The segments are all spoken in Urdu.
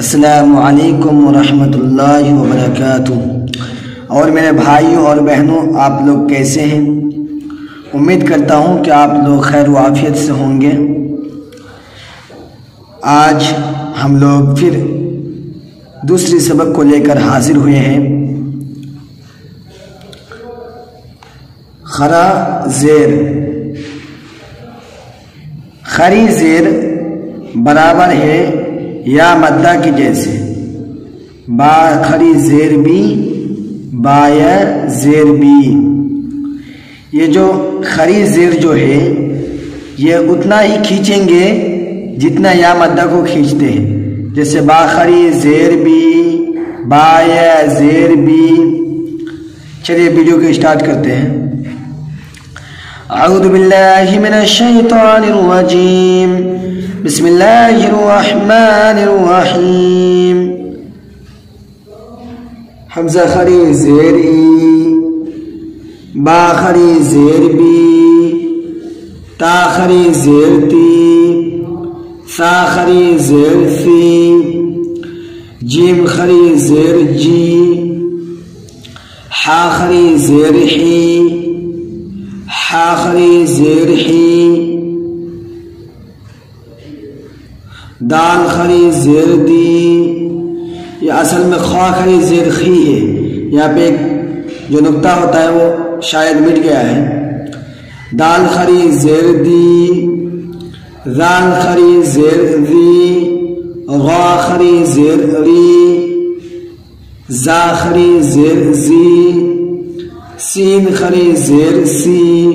السلام علیکم ورحمۃ اللہ وبرکاتہ۔ اور میرے بھائیوں اور بہنوں، آپ لوگ کیسے ہیں؟ امید کرتا ہوں کہ آپ لوگ خیر و عافیت سے ہوں گے۔ آج ہم لوگ پھر دوسری سبق کو لے کر حاضر ہوئے ہیں۔ خرا زیر، خری زیر برابر ہے یا مدہ کی جیسے، با خری زیر بھی، با یا زیر بھی۔ یہ جو خری زیر جو ہے یہ اتنا ہی کھینچیں گے جتنا یا مدہ کو کھینچتے ہیں، جیسے با خری زیر بھی، با یا زیر بھی۔ چلیے ویڈیو کو اسٹارٹ کرتے ہیں۔ اعوذ باللہ من الشیطان الرجیم، بسم اللہ الرحمن الرحیم۔ حمزہ خری زیر ای، با خری زیر بی، تا خری زیر تی، سا خری زیر سی، جیم خری زیر جی، حا خری زیر حی، حا خری زیر حی، دال خری زیر دی۔ یہ اصل میں خوا خری زیر خی ہے، یہاں پہ ایک جو نقطہ ہوتا ہے وہ شاید مٹ گیا ہے۔ دال خری زیر دی، زال خری زیر دی، غا خری زیر ری، زا خری زیر زی، سین خری زیر سی،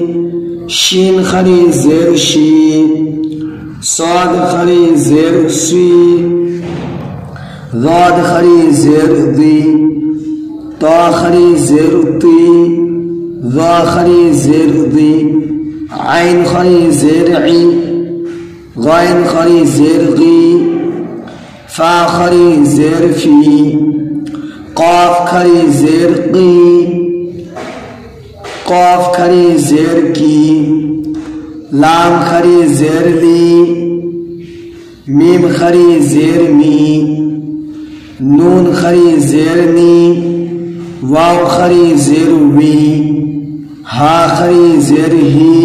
شین خری زیر شی، صاد خری زیر سی، ضاد خری زیر دی، طا خری زیر تی، ذا خری زیر دی، عین خری زیر عی، غین خری زیر غی، فا خری زیر فی، قاف خری زیر قی، قاف خری زیر کی، لام خری زیر لی، میم خری زیر می، نون خری زیر نی، واو خری زیر وی، ہا خری زیر ہی،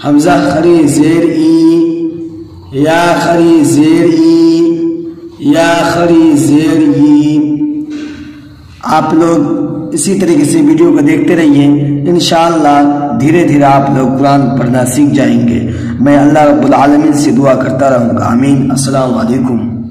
حمزہ خری زیر ای، یا خری زیر ای، یا خری زیر ای۔ آپ لوگ اسی طریقے سے ویڈیو کو دیکھتے رہیے، انشاءاللہ دھیرے دھیرے آپ لوگ قرآن پڑھنا سیکھ جائیں گے۔ میں اللہ رب العالمین سے دعا کرتا رہوں گا، آمین۔ السلام علیکم۔